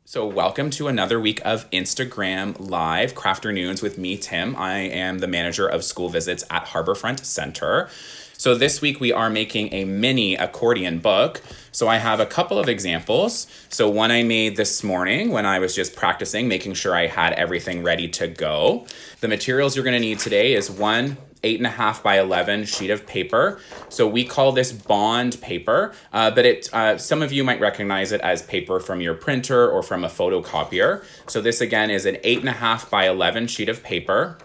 So welcome to another week of Instagram Live Crafternoons with me, Tim. I am the manager of school visits at Harbourfront Center. So this week we are making a mini accordion book. So I have a couple of examples. So one I made this morning when I was just practicing, making sure I had everything ready to go. The materials you're gonna need today is one 8.5 by 11 sheet of paper. So we call this bond paper, but some of you might recognize it as paper from your printer or from a photocopier. So this again is an 8.5 by 11 sheet of paper.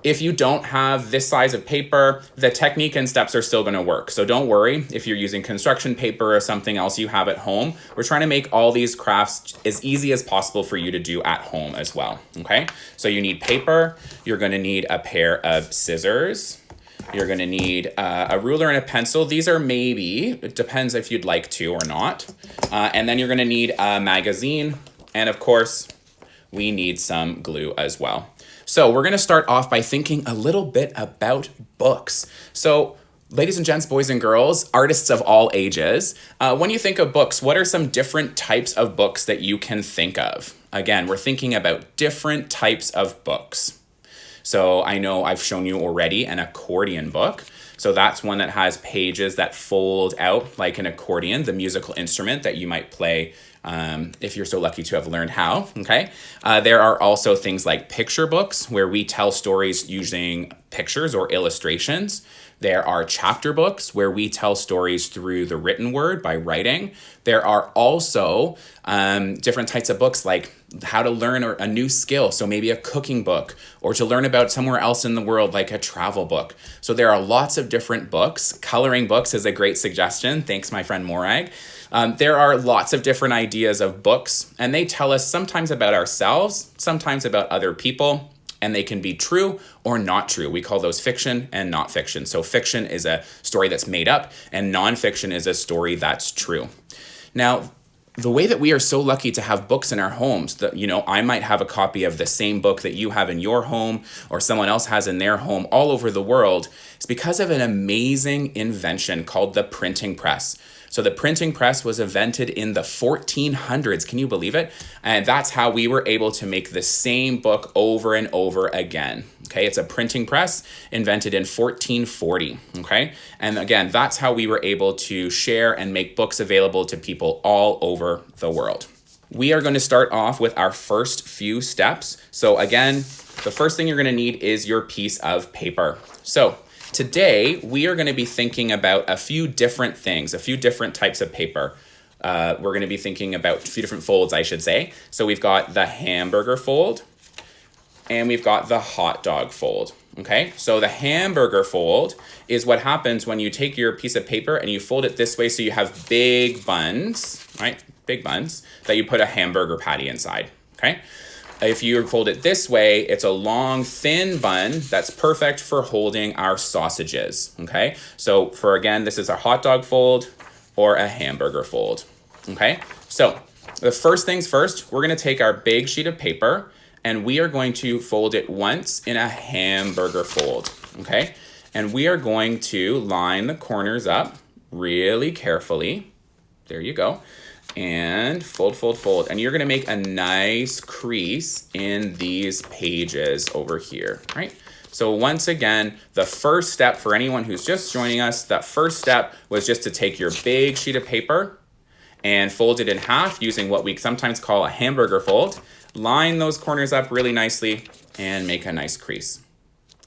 If you don't have this size of paper, the technique and steps are still gonna work. So don't worry if you're using construction paper or something else you have at home. We're trying to make all these crafts as easy as possible for you to do at home as well, okay? So you need paper, you're gonna need a pair of scissors, you're gonna need a ruler and a pencil. These are maybe, it depends if you'd like to or not. And then you're gonna need a magazine, and of course, we need some glue as well. So we're gonna start off by thinking a little bit about books. So ladies and gents, boys and girls, artists of all ages, when you think of books, what are some different types of books that you can think of? Again, we're thinking about different types of books. So I know I've shown you already an accordion book. So that's one that has pages that fold out like an accordion, the musical instrument that you might play if you're so lucky to have learned how, okay? There are also things like picture books where we tell stories using pictures or illustrations. There are chapter books where we tell stories through the written word by writing. There are also different types of books like how to learn a new skill, so maybe a cooking book, or to learn about somewhere else in the world like a travel book. So there are lots of different books. Coloring books is a great suggestion. Thanks, my friend Morag. There are lots of different ideas of books, and they tell us sometimes about ourselves, sometimes about other people, and they can be true or not true. We call those fiction and not fiction. So fiction is a story that's made up, and nonfiction is a story that's true. Now, the way that we are so lucky to have books in our homes, that, you know, I might have a copy of the same book that you have in your home or someone else has in their home all over the world, is because of an amazing invention called the printing press. So the printing press was invented in the 1400s. Can you believe it? And that's how we were able to make the same book over and over again. Okay, it's a printing press invented in 1440, okay? And again, that's how we were able to share and make books available to people all over the world. We are going to start off with our first few steps. So again, the first thing you're going to need is your piece of paper. So today, we are going to be thinking about a few different things, a few different types of paper. We're going to be thinking about a few different folds, I should say. So we've got the hamburger fold, and we've got the hot dog fold, okay? So the hamburger fold is what happens when you take your piece of paper and you fold it this way so you have big buns, right? Big buns that you put a hamburger patty inside, okay? If you fold it this way, it's a long, thin bun that's perfect for holding our sausages, okay? So for, again, this is a hot dog fold or a hamburger fold, okay? So the first things first, we're gonna take our big sheet of paper and we are going to fold it once in a hamburger fold, okay? And we are going to line the corners up really carefully. There you go. And fold, fold, fold. And you're gonna make a nice crease in these pages over here, right? So once again, the first step for anyone who's just joining us, that first step was just to take your big sheet of paper and fold it in half using what we sometimes call a hamburger fold. Line those corners up really nicely and make a nice crease,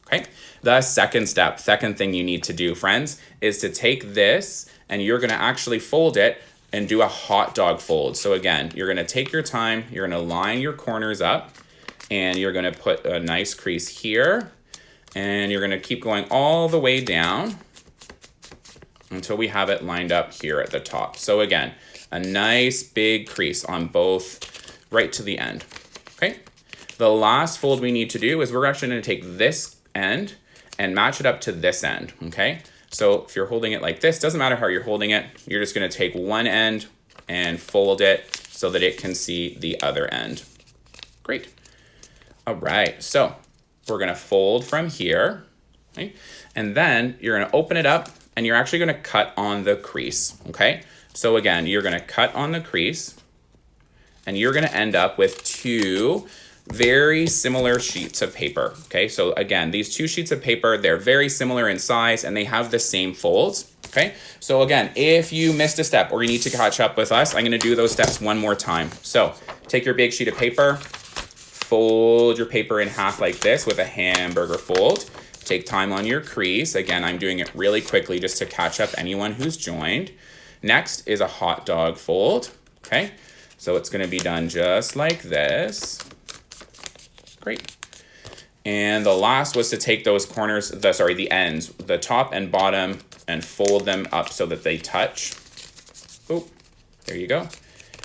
okay? The second step, second thing you need to do, friends, is to take this and you're gonna actually fold it and do a hot dog fold. So again, you're gonna take your time, you're gonna line your corners up, and you're gonna put a nice crease here, and you're gonna keep going all the way down until we have it lined up here at the top. So again, a nice big crease on both, right to the end, okay? The last fold we need to do is we're actually gonna take this end and match it up to this end, okay? So if you're holding it like this, doesn't matter how you're holding it, you're just gonna take one end and fold it so that it can see the other end. Great. All right, so we're gonna fold from here, okay? And then you're gonna open it up and you're actually gonna cut on the crease, okay? So again, you're gonna cut on the crease and you're gonna end up with two very similar sheets of paper, okay? So again, these two sheets of paper, they're very similar in size and they have the same folds, okay? So again, if you missed a step or you need to catch up with us, I'm gonna do those steps one more time. So take your big sheet of paper, fold your paper in half like this with a hamburger fold. Take time on your crease. Again, I'm doing it really quickly just to catch up anyone who's joined. Next is a hot dog fold, okay? So it's gonna be done just like this. Great. And the last was to take those corners, the ends, the top and bottom, and fold them up so that they touch. Oh, there you go.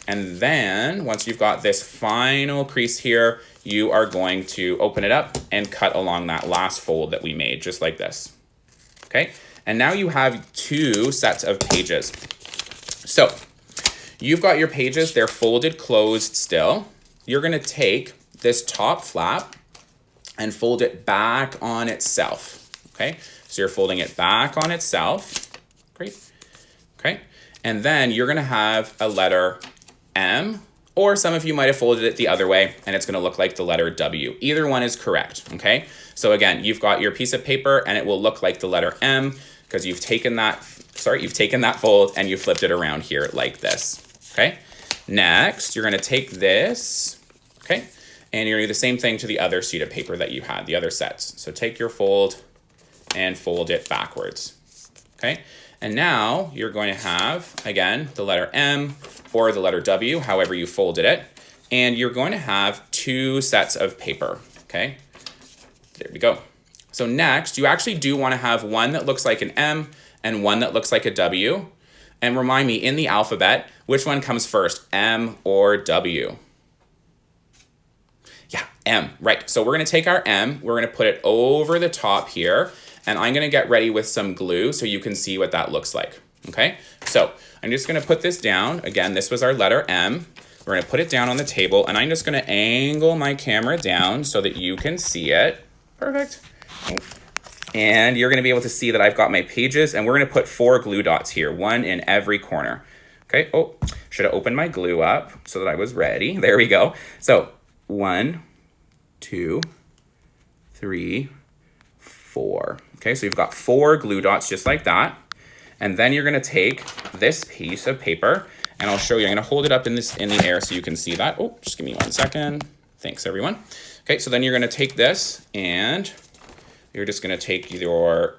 And then once you've got this final crease here, you are going to open it up and cut along that last fold that we made, just like this. Okay, and now you have two sets of pages. So you've got your pages, they're folded closed still. You're gonna take this top flap and fold it back on itself, okay? So you're folding it back on itself, great, okay? And then you're gonna have a letter M, or some of you might have folded it the other way and it's gonna look like the letter W. Either one is correct, okay? So again, you've got your piece of paper and it will look like the letter M because you've taken that fold and you flipped it around here like this, okay? Next, you're gonna take this, okay? And you're gonna do the same thing to the other sheet of paper that you had, the other sets. So take your fold and fold it backwards, okay? And now you're going to have, again, the letter M or the letter W, however you folded it. And you're going to have two sets of paper, okay? There we go. So next, you actually do wanna have one that looks like an M and one that looks like a W. And remind me, in the alphabet, which one comes first, M or W? Yeah, M, right. So we're gonna take our M, we're gonna put it over the top here, and I'm gonna get ready with some glue so you can see what that looks like, okay? So I'm just gonna put this down. Again, this was our letter M. We're gonna put it down on the table, and I'm just gonna angle my camera down so that you can see it. Perfect. And you're gonna be able to see that I've got my pages, and we're gonna put 4 glue dots here, one in every corner. Okay, oh, should have opened my glue up so that I was ready. There we go. So 1, 2, 3, 4. Okay, so you've got 4 glue dots just like that. And then you're gonna take this piece of paper, and I'll show you. I'm gonna hold it up in the air so you can see that. Oh, just give me 1 second. Thanks, everyone. Okay, so then you're gonna take this, and you're just gonna take your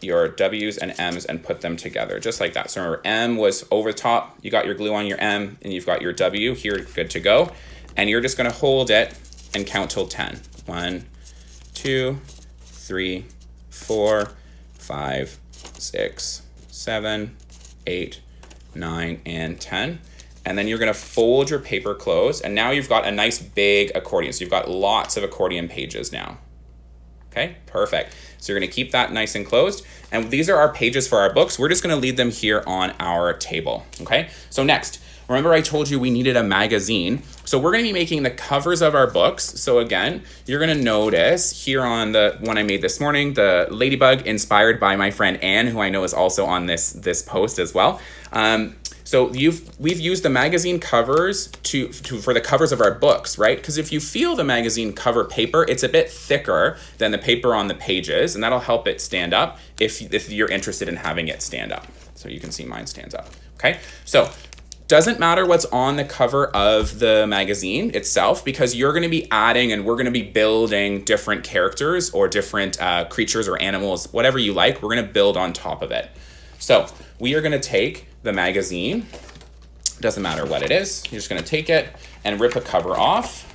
W's and M's and put them together, just like that. So remember, M was over top, you got your glue on your M, and you've got your W here, good to go. And you're just gonna hold it and count till 10. 1, 2, 3, 4, 5, 6, 7, 8, 9, and 10. And then you're gonna fold your paper closed, and now you've got a nice big accordion. So you've got lots of accordion pages now. Okay, perfect. So you're gonna keep that nice and closed. And these are our pages for our books. We're just gonna leave them here on our table, okay? So next, remember I told you we needed a magazine. So we're gonna be making the covers of our books. So again, you're gonna notice here on the one I made this morning, the ladybug inspired by my friend Anne, who I know is also on this post as well. So we've used the magazine covers for the covers of our books, right? Because if you feel the magazine cover paper, it's a bit thicker than the paper on the pages, and that'll help it stand up if you're interested in having it stand up. So you can see mine stands up, okay? So doesn't matter what's on the cover of the magazine itself, because you're gonna be adding and we're gonna be building different characters or different creatures or animals, whatever you like, we're gonna build on top of it. So we are gonna take the magazine, doesn't matter what it is, you're just gonna take it and rip a cover off.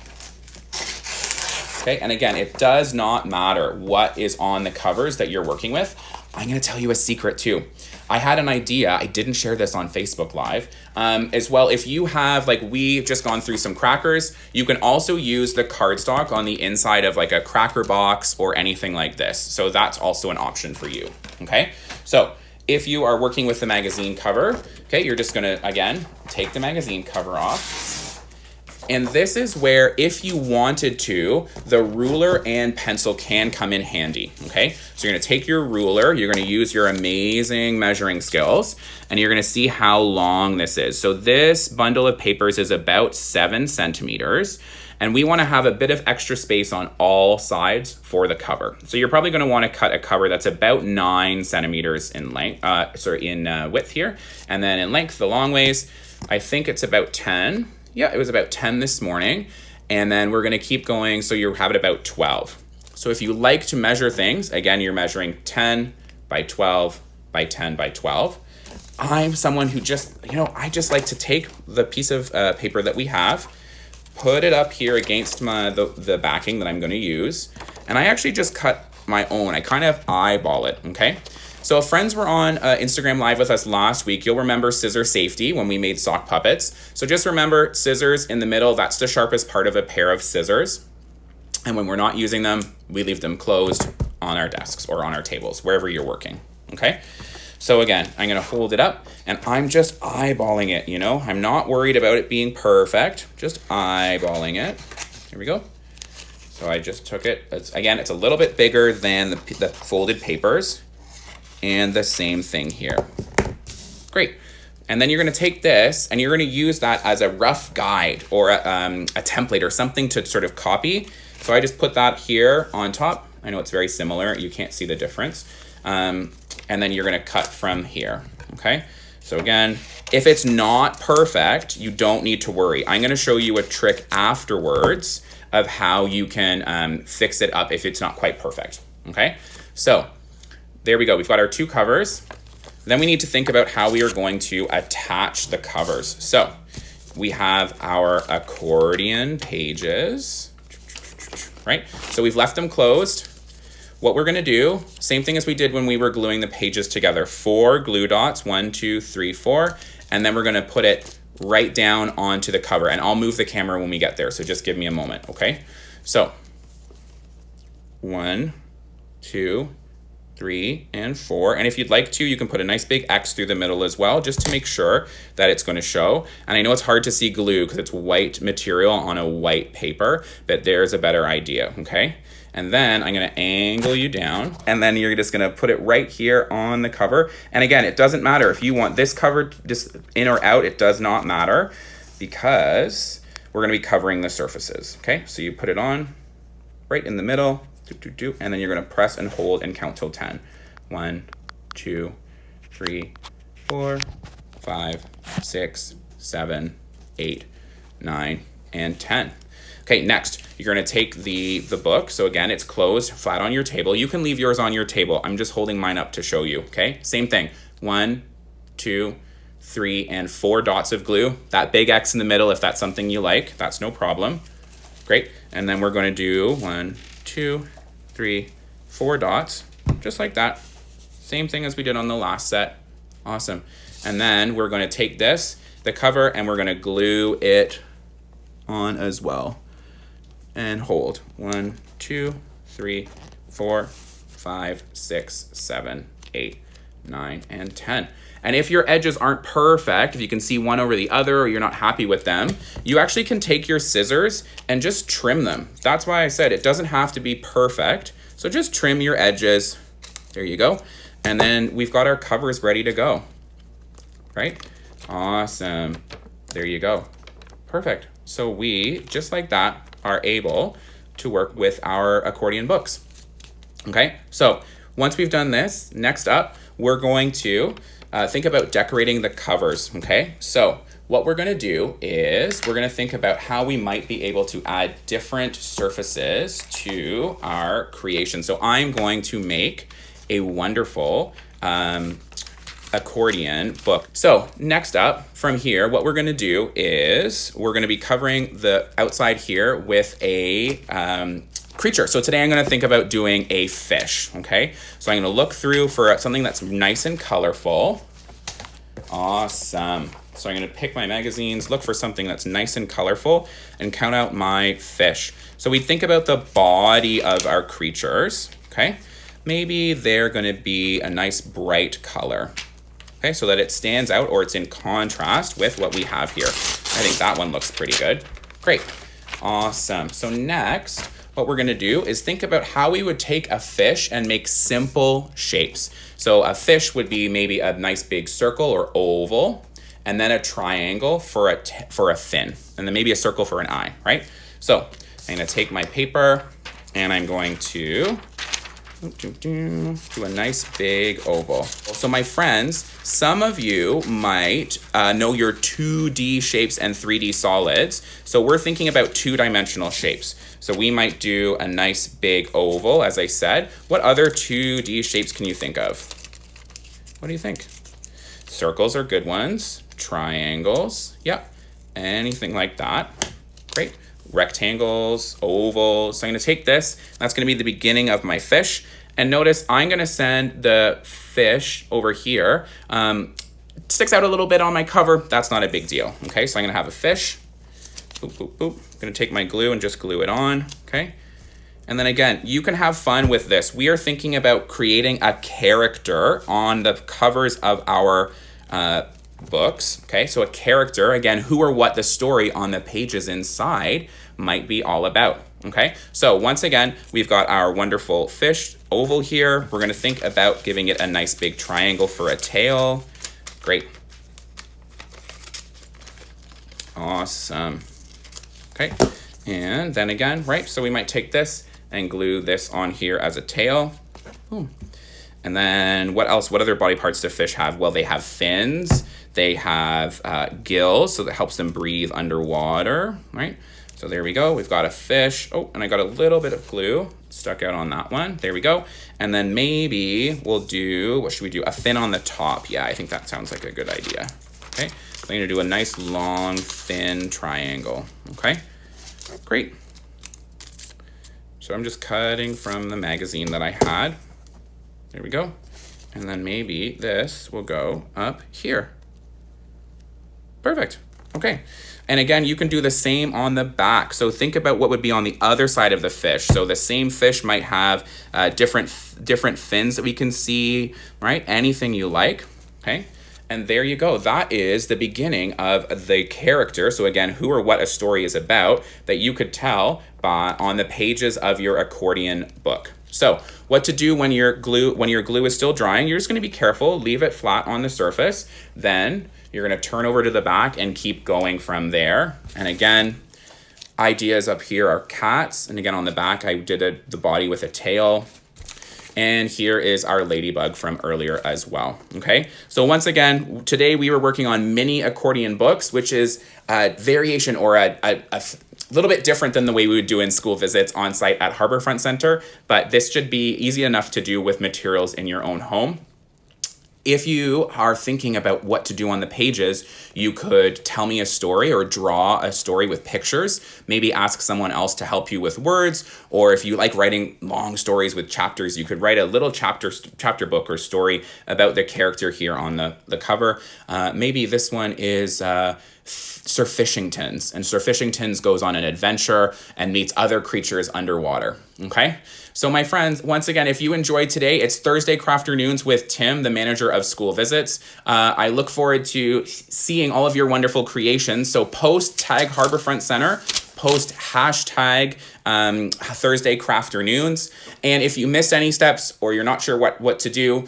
Okay, and again, it does not matter what is on the covers that you're working with. I'm gonna tell you a secret too. I had an idea, I didn't share this on Facebook Live, as well. If you have, like we've just gone through some crackers, you can also use the cardstock on the inside of like a cracker box or anything like this. So that's also an option for you, okay? So if you are working with the magazine cover, okay, you're just gonna, again, take the magazine cover off, And this is where, if you wanted to, the ruler and pencil can come in handy, okay? So you're gonna take your ruler, you're gonna use your amazing measuring skills, and you're gonna see how long this is. So this bundle of papers is about 7 centimeters, and we wanna have a bit of extra space on all sides for the cover. So you're probably gonna wanna cut a cover that's about 9 centimeters in length, in width here, and then in length, the long ways, I think it's about 10. Yeah, it was about 10 this morning. And then we're gonna keep going, so you have it about 12. So if you like to measure things, again, you're measuring 10 by 12 by 10 by 12. I'm someone who just, I just like to take the piece of paper that we have, put it up here against the backing that I'm gonna use, and I actually just cut my own. I kind of eyeball it, okay? So if friends were on Instagram Live with us last week, you'll remember scissor safety when we made sock puppets. So just remember, scissors in the middle, that's the sharpest part of a pair of scissors. And when we're not using them, we leave them closed on our desks or on our tables, wherever you're working, okay? So again, I'm gonna hold it up and I'm just eyeballing it, I'm not worried about it being perfect, just eyeballing it. Here we go. So I just took it, it's a little bit bigger than the folded papers. And the same thing here. Great. And then you're gonna take this and you're gonna use that as a rough guide or a template or something to sort of copy. So I just put that here on top. I know it's very similar, you can't see the difference. And then you're gonna cut from here, okay? So again, if it's not perfect, you don't need to worry. I'm gonna show you a trick afterwards of how you can fix it up if it's not quite perfect, okay? So, there we go, we've got our 2 covers. Then we need to think about how we are going to attach the covers. So we have our accordion pages, right? So we've left them closed. What we're gonna do, same thing as we did when we were gluing the pages together, 4 glue dots, 1, 2, 3, 4, and then we're gonna put it right down onto the cover, and I'll move the camera when we get there, so just give me a moment, okay? So 1, 2, 3, and 4. And if you'd like to, you can put a nice big X through the middle as well, just to make sure that it's going to show. And I know it's hard to see glue because it's white material on a white paper, but there's a better idea, okay? And then I'm going to angle you down, and then you're just going to put it right here on the cover. And again, it doesn't matter if you want this covered just in or out, it does not matter because we're going to be covering the surfaces, okay? So you put it on right in the middle, and then you're going to press and hold and count till 10. 1, 2, 3, 4, 5, 6, 7, 8, 9, and 10. Okay, next, you're going to take the book. So again, it's closed, flat on your table. You can leave yours on your table. I'm just holding mine up to show you, okay? Same thing. 1, 2, 3, and 4 dots of glue. That big X in the middle, if that's something you like, that's no problem. Great. And then we're going to do 1, 2, 3, 4 dots, just like that. Same thing as we did on the last set. Awesome. And then we're going to take this, the cover, and we're going to glue it on as well. And hold. 1, 2, 3, 4, 5, 6, 7, 8, 9, and 10. And if your edges aren't perfect, if you can see one over the other or you're not happy with them, you actually can take your scissors and just trim them. That's why I said it doesn't have to be perfect. So just trim your edges. There you go. And then we've got our covers ready to go, right? Awesome. There you go. Perfect. So we, just like that, are able to work with our accordion books. Okay, so once we've done this, next up, we're going to think about decorating the covers, okay? So what we're gonna do is we're gonna think about how we might be able to add different surfaces to our creation. So I'm going to make a wonderful accordion book. So next up from here, what we're gonna do is we're gonna be covering the outside here with a creature. So today I'm gonna think about doing a fish, okay? So I'm gonna look through for something that's nice and colorful. Awesome. So I'm gonna pick my magazines, look for something that's nice and colorful, and count out my fish. So we think about the body of our creatures, okay? Maybe they're gonna be a nice bright color, okay? So that it stands out or it's in contrast with what we have here. I think that one looks pretty good. Great. Awesome. So next, what we're going to do is think about how we would take a fish and make simple shapes. So a fish would be maybe a nice big circle or oval, and then a triangle for a fin, and then maybe a circle for an eye, right? So I'm going to take my paper and I'm going to do a nice big oval. So my friends, some of you might know your 2D shapes and 3D solids. So we're thinking about two-dimensional shapes. So we might do a nice big oval, as I said. What other 2D shapes can you think of? What do you think? Circles are good ones. Triangles, yep. Anything like that. Great. Rectangles, ovals. So I'm going to take this. That's going to be the beginning of my fish. And notice I'm going to send the fish over here. Sticks out a little bit on my cover. That's not a big deal. Okay, so I'm going to have a fish. Boop, boop, boop. I'm going to take my glue and just glue it on. Okay. And then again, you can have fun with this. We are thinking about creating a character on the covers of our books. Okay, so a character, again, who or what the story on the pages inside might be all about. Okay, so once again, we've got our wonderful fish oval here. We're going to think about giving it a nice big triangle for a tail. Great. Awesome. Okay, and then again, right, so we might take this and glue this on here as a tail. Ooh. And then what else? What other body parts do fish have? Well, they have fins. They have gills, so that helps them breathe underwater, right? So there we go. We've got a fish. Oh, and I got a little bit of glue stuck out on that one. There we go. And then maybe we'll do, what should we do? A fin on the top. Yeah, I think that sounds like a good idea. Okay, so I'm going to do a nice long thin triangle. Okay, great. So I'm just cutting from the magazine that I had. There we go. And then maybe this will go up here. Perfect. Okay. And again, you can do the same on the back. So think about what would be on the other side of the fish. So the same fish might have different fins that we can see, right? Anything you like. Okay. And there you go. That is the beginning of the character. So again, who or what a story is about that you could tell on the pages of your accordion book. So what to do when your glue is still drying, you're just going to be careful, leave it flat on the surface. Then you're going to turn over to the back and keep going from there. And again, ideas up here are cats. And again, on the back, I did the body with a tail. And here is our ladybug from earlier as well. Okay, so once again, today we were working on mini accordion books, which is a variation or a little bit different than the way we would do in school visits on site at Harbourfront Center, but this should be easy enough to do with materials in your own home. If you are thinking about what to do on the pages, you could tell me a story or draw a story with pictures. Maybe ask someone else to help you with words. Or if you like writing long stories with chapters, you could write a little chapter book or story about the character here on the cover. Maybe this one is Sir Fishington's, and Sir Fishington's goes on an adventure and meets other creatures underwater. Okay? So my friends, once again, if you enjoyed today, it's Thursday Crafternoons with Tim, the manager of school visits. I look forward to seeing all of your wonderful creations. So post, tag Harbourfront Center, post hashtag Thursday Crafternoons. And if you missed any steps or you're not sure what to do,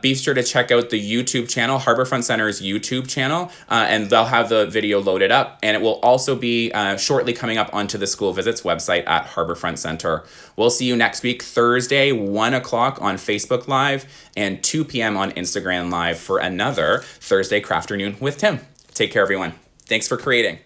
be sure to check out the YouTube channel, Harbourfront Center's YouTube channel, and they'll have the video loaded up. And it will also be shortly coming up onto the school visits website at Harbourfront Center. We'll see you next week, Thursday, 1 o'clock on Facebook Live and 2 p.m. on Instagram Live for another Thursday Crafternoon with Tim. Take care, everyone. Thanks for creating.